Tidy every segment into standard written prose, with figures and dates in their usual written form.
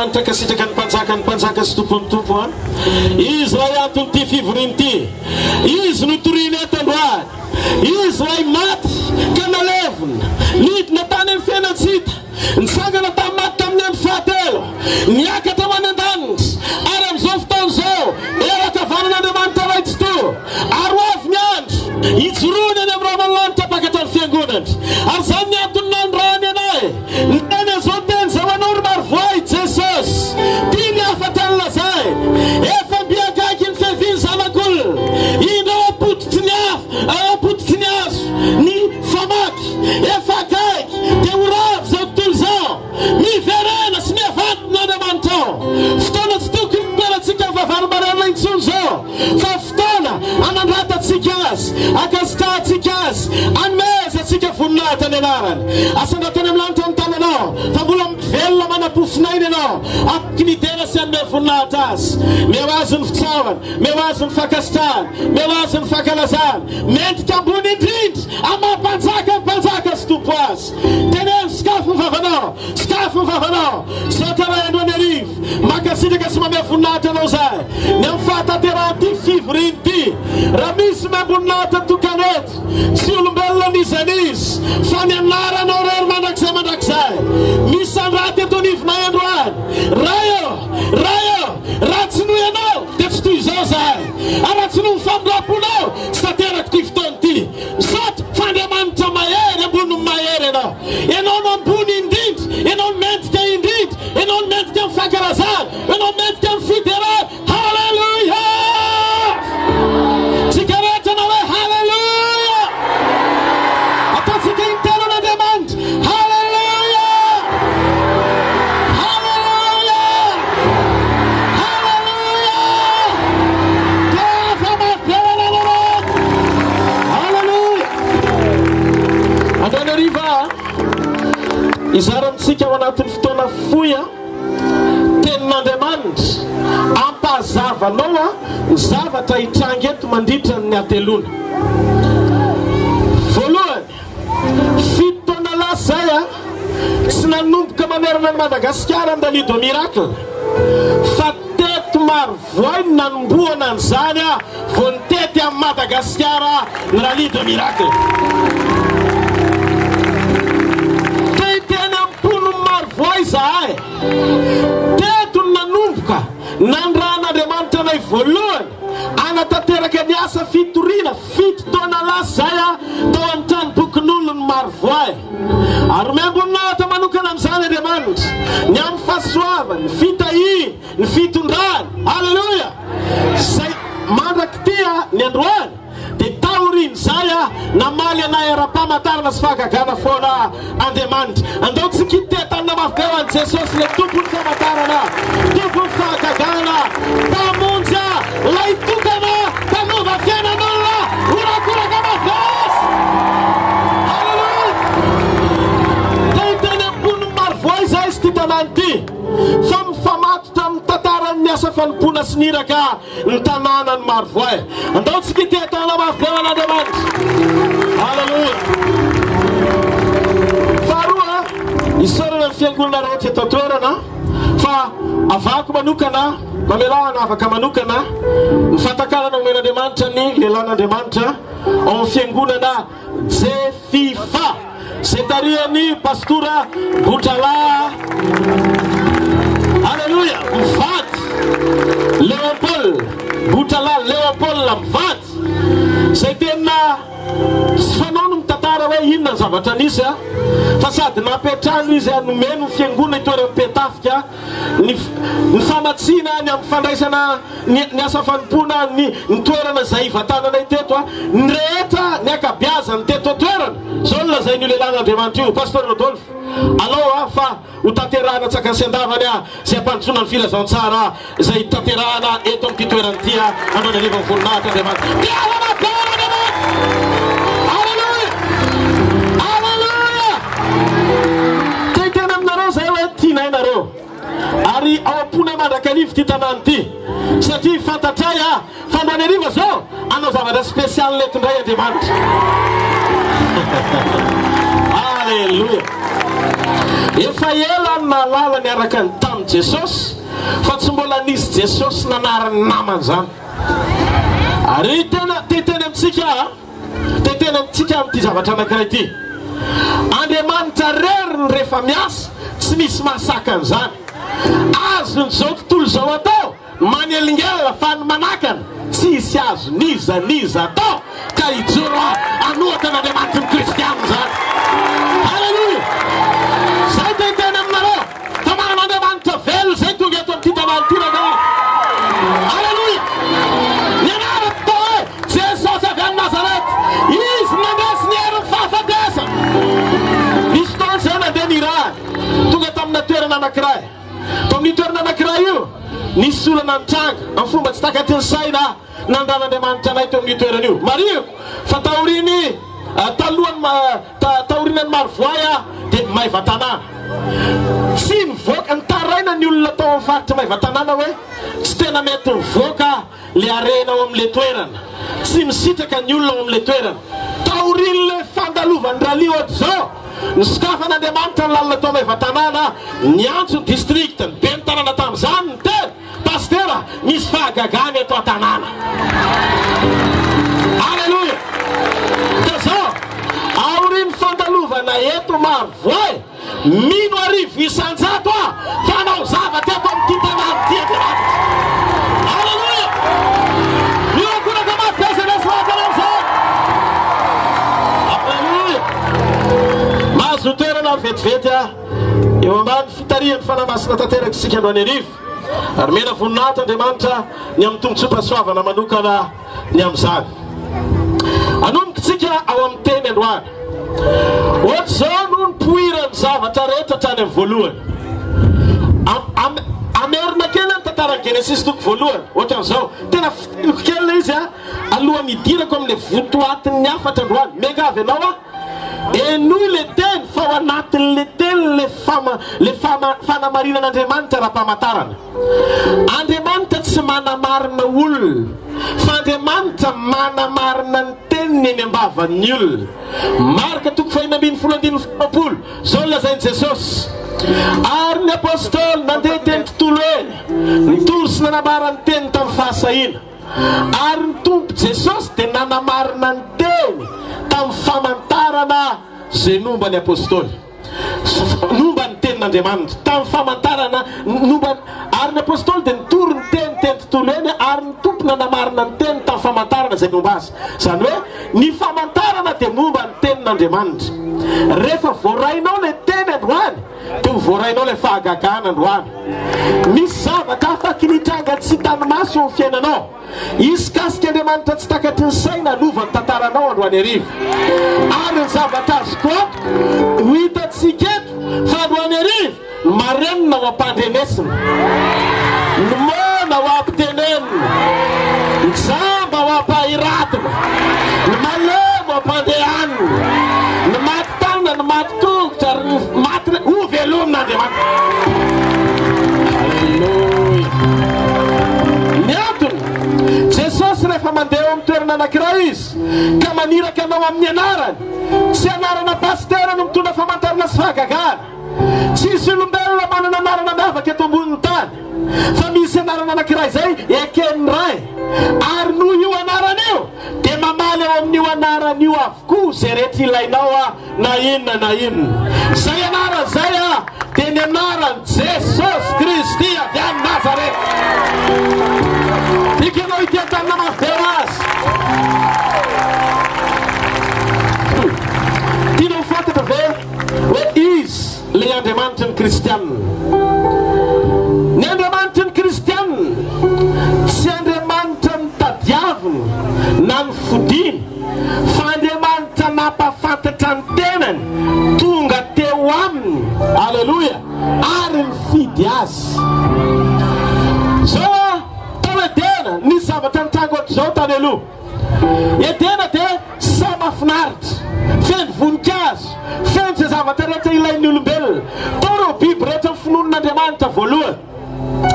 Andriamanitra kasitaka ny mpanjaka sy tompontompo izy rahay antony ty fivoriany ty izy notoriny eto androany izy rahay maty ka nalevina nidina tany amin'ny fiainatsita nitsangana maty tamin'ny andro fahatelo niakatra manandanitra ary amin'izao fotoana zao erakavanan'Andriamanitra raitsy to ary hoavy ny andro ijoroany any amin'ny Ramalanitra pakatra ny fiangonana ary zany ny antony nandrany anay niteny zao teny zao anao marvoay Jesus tiny afatra ny lazay efa mbiakaiky ny feviny zanak'olona indreo apototry ny apototry ny azo ny famaky efa akaiky dia horavy zao tontolo zao miverena sy miavantona Andriamanitra fotoana tsy tokony mitoerantsika vavarymarena intsony zao fa fotoana anandratatsika azy akasikatsika azy amezatsika voninahitra ny anarany asandratany amin'ny lanitra ny tananao fa mbola velona manapofinainy ianao afaky nidera sy anome voninahitra azy meo azy ny fitsavana meo azy ny fakasitrahana meo azy ny fakalazana mendrika ambony indrindra amampanjaka mpanjaka sy tompo azy teneno sikafo ny vavanao sotra raha androany arivo makasitraka sy mame voninahitra anao zay ny amin'ny fahatanterahany ty fivoriany ty raha misy mamboninahitra tokaneto tsy olombelona nizanizy fa ny anaranao rery mandrakizay misy andraty eto nivonay androany raha tsy noho ianao dia tsy toy izao zahay araha tsy noho mifamiraponao tsy tanteraka ty fotoany ty misaotra fa Andriamanitra mahery ambony mahery ianao no ambony indrindra ianao mendrika indrindra ianao mendrika amin'ny fankalazana ianao mendrika amin'ny fiderana halleluja tsika rehetra na hoe halleluja ataontsika intelo an'Andriamanitra halleluja halleluja halleluja teva mafeana anareo halleluja Andrianariva izarantsika ao anatin'ny fotoana foya tenin'Andriamanitra ampahazavanao ny zavatra hitranga eto mandritra ny atelona voalohany fitoana lasa zay tsy nanomboka manerana ny Madagasikara ny Dalido Miracle fa teto Marivoay ny nanomboana an'izany vao nitety amin'ny Madagasikara ny Dalido Miracle Marivoay zahay teto ny nanomboka nandran'Andriamanitra anay voalohany anatanteraka ny asa fitoriana fito taona lasa zay tao amin'ny tranombokin'olona ny Marivoay ary miamboninahitra manokana amin'izany Andriamanitra ny amin'ny fahasoavany ny fitahiny ny fitondrany halleluja zay mandrakitya ny androany dia taoriny zay namaly anay ara-pamantarana sy fahagagana foana Andriamanitra andao tsy kitetanina mafeoany Jesosy le tompony famantarana tompony fahagagana tamonja lay tokana tanova fiainan'olona orakoraka mafesy halleluja teny ambony Marivoay zay sy ty tanany ty fa mifamatotra amin'ny tantarany ny asa fanompona sy niraka ny tanànany Marivoay andao tsy kitetana mafeoana Andriamanitra halleluja faharoa isorana ny fiangonana rehetra eto toerana fa avako manokana mamelahana afaka manokana ny fatakarana omen'Andriamanitra ny lelan'Andriamanitra ao amin'ny fiangonana Jefifa zay tarihan'ny pastora Botrala halleluja mivady Léopold Botrala Léopold mivady zay tena sy fanao no mitantara hoe inona ny zavatra nisy fa sady napetrano izy nomeno ny fiangonana itoerany petafika ny famatsina ny amin'ny fandraisana ny asa fanompona ny toerana zay ivatananay teto ny rehetra ny akabiazany teto toerana zao no lazay ny lelan'Andriamanitra io pasteur Rodolphe alao fa ho tanterahana tsaka sy andavany zay ampanitsona ny filazantsara zay tanterahana eto amin'ny toerany ty androany ariva ny voninahitra Andriamanitra nareo ary ao ampona mandrakarivo ty tanany ty satria fantatray fa androany ariva zao anao zavatra spesialy letondray Andriamanitra halleluja efa ela ny nalala niaraka ny tamin'i Jesosy fa tsy mbola nisy Jesosy nanarany namany zany. Ary teteny amintsika amin'ity zavatra anankiray ity. Andriamanitra reriny rehefa miasa tsy misy mahasaka an'izany. Azon'izao tontolo izao atao manelingelina fa ny manakana tsy hisy azo niza atao ka hijoro anohatra n'Andriamanitra ny kristianina zany. Halleluja! Zay teteny aminareo fa manan'Andriamanitra velo zay tonga eto amin'ity tanàna ity raha. Halleluja! Nianarako tao hoe Jesosy avy any Nazarety izy nandesy ny herin'ny fahafatesana. Misy taona zay nandeha nirahany tonga tamina toerana anankiray. Tamin'ny toerana anankiray io nisy olana nitranga amin'ny fomba tsy takaty ny saina nandran'Andriamanitra anay teo amin'ny toerana io. Mariako fa taorinany Marivoay dia Maivatanana. Tsy mivoaka ny taraina ny olona tao amin'ny faritra Maivatanana hoe tsy tena mety mivoaka le arena ao amin'le toerana. Tsy misitraka ny olona ao amin'le toerana. Taorin'le fandalovan'ny ralio ohatr'izao nisokafan'Andriamanitra ny lalina tao Maivatanana niantso ny distrikta ny ben'ny tanàna tamin'izany ny teny pastera misy fahagagany eto an-tanàna. Halleluja! Ka zao aorin'ny fandalovana eto Marivoay mino arivo isan-jato fanao zavatra eto amin'ity tanàna ity Andriamanitra. Halleluja! Miokoraka mafisana sahatanan'izany. Halleluja! Mahazo toerana vetivety eo ambany fitarihan'ny fanamasina tanteraka isika androany arivo. Ary mena voninahitra Andriamanitra ny amin'ny tombotsoam-pahasoavana manokana ny amin'izany. Anombokantsika ao amin'ny teny androany. Ohatr'izao no ny poiran'ny zavatra rehetra hatrany amin'ny voalohany. Amerina kely ny tantaran'ny Genesis toko voalohany. Ohatran'izao tena fitiriko kely izy alohan'ny hidirako amin'le votoatin'ny ny afatra androany. Miangavy ianao enoy le teny fa ao anatin'le teny le fanamarinan'Andriamanitra raha-pamantarana. Andriamanitra tsy manamarina olona fa Andriamanitra manamarina ny teniny eny ambavan'ny olona. Marka toko 5:17 zao lazain'i Jesosy. Ary ny apôstôly nandeha teny tontolo eny nitory sy nanamara ny teny tamin'ny fahasahina. Ary ny tompo Jesosy dia nanamarina ny teny tamin'ny famantarana zay nomba ny apôstôly. Nomba ny tenin'Andriamanitra tamin'ny famantarana nomba. Ary ny apôstôly dia nitory ny teny tontolo eny ary ny tompo nanamarina ny teny tamin'ny famantarana zay nomba azy. Zany hoe ny famantarana dia momba ny tenin'Andriamanitra. Rehefa voarainao le teny androany dia voarainao le fahagagana androany. Misy zavatra afaky nitranga tsy tanimaso amin'ny fiainanao. Izy kasika Andriamanitra tsy takatry ny saina alovany tantaranao androany arivo. Ary ny zavatra azy koa ho hitantsika eto fa androany arivo marenina ho ampandrenesina, ny mona ho ampitenenina, ny jamba ho ampahiratina, ny malemo ho ampandehanina, ny maty tanana, ny maty tongotra ary ny maty ho velomin'Andriamanitra. Halleluja! Ny antony Jesosy rehefa mandeha eo amin'ny toerana anankiray izy ka maniraka anao amin'ny anarany, tsy anarana pastera no mitondra famantarana sy fahagagana. Tsisy olombelona manana anarana miavaka eto ambonin'ny tany fa misy anarana anankiray zay eken'ny ray. Ary noho io anarana io dia mamaly eo amin'io anarana io avokoa zay rehetra ilainao na inona na inona. Zay anarana zay dia ny anaran'i Jesosy Kristy avy any Nazareta. Tikanao ity an-tanana mafy azy. Tianao fantatra ve hoe izy le Andriamanitra ny kristianina. Ny Andriamanitra ny kristianina tsy Andriamanitra ny tadiavina na ny fodiny fa Andriamanitra nampafantatra ny tenany tonga teo aminy. Halleluja! Ary ny fidy azy. Zao tao Edena nisy zavatra nitranga ohatr'izao tany aloha. Edena dia sa mahafinaritra, feno voninkazo, feno zay zavatra rehetra ilain'ny olombelona. Tao reo biby rehetra ny finonin'Andriamanitra voalohany.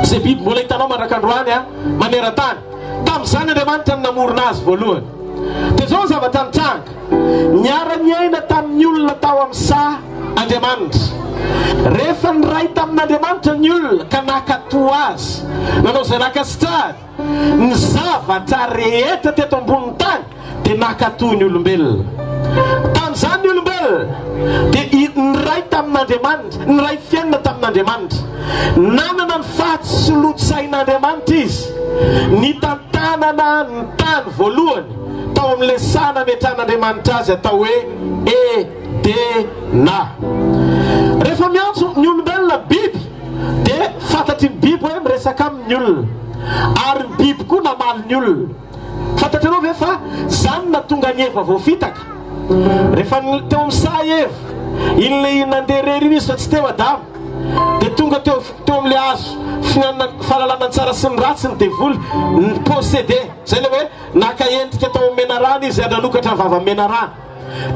Zay biby mbola hitanao manrak'androany maneran-tany. Tamin'izany Andriamanitra ny namorona azy voalohany. Dia zao zavatra nitranga. Niara-niaina tamin'ny olona tao amin'ny Andriamanitra. Rehefa nyray tamin'Andriamanitra ny olona ka nakato azy, nanao izay nakasitrahany, ny zavatra rehetra teto ambony tany dia nakato ny olombelona. Tamin'izany ny olombelona dia nyray tamin'Andriamanitra, nyray fiainana tamin'Andriamanitra, nanana ny fahatsolontsain'Andriamanitra izy, nitantanana ny tany voalohany tao amin'ilay sanametran'Andriamanitra azy atao hoe Edena. Rehefa miantso ny olombelona biby dia fantatry ny biby hoe miresaka amin'ny olona, ary ny biby koa namaly ny olona. Fantatrareo ve fa zany natonga ny Eva voafitaka. Rehefa teo amin'Isay Eva, ilay nandeha rery izy fa tsy teo Adamo, dia tonga teo amin'ilay hazo fahalalana tsara sy ny ratsy ny devoly ny possédé, zay le hoe naka endrika tao amin'ny menarana izy nanokatra ny vava menarana.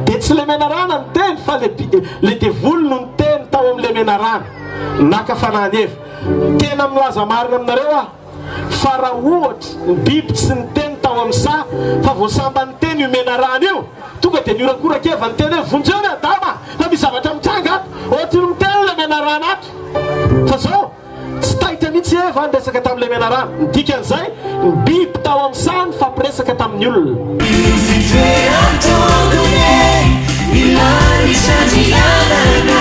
Dia tsy le menarana ny teny fa le devoly no ny teny tao amin'ilay menarana, naka fanahany Eva. Tena milaza marina aminareo fa raha ohatra ny biby tsy ny teny tao amin'sa fa voasamba ny teny io menarana io, tonga dia niorakoraka Eva ny teny hoe vonjeo ny Adama fa misy zavatra mitranga ato, ohatry ny teny le menarana ato. Fa zao tsy tahitra mihitsy Eva niresaka tamin'ilay menarana. Ny dikan'izay ny biby tao amin'sa ny fampiresaka tamin'ny olona. Ilani sadiana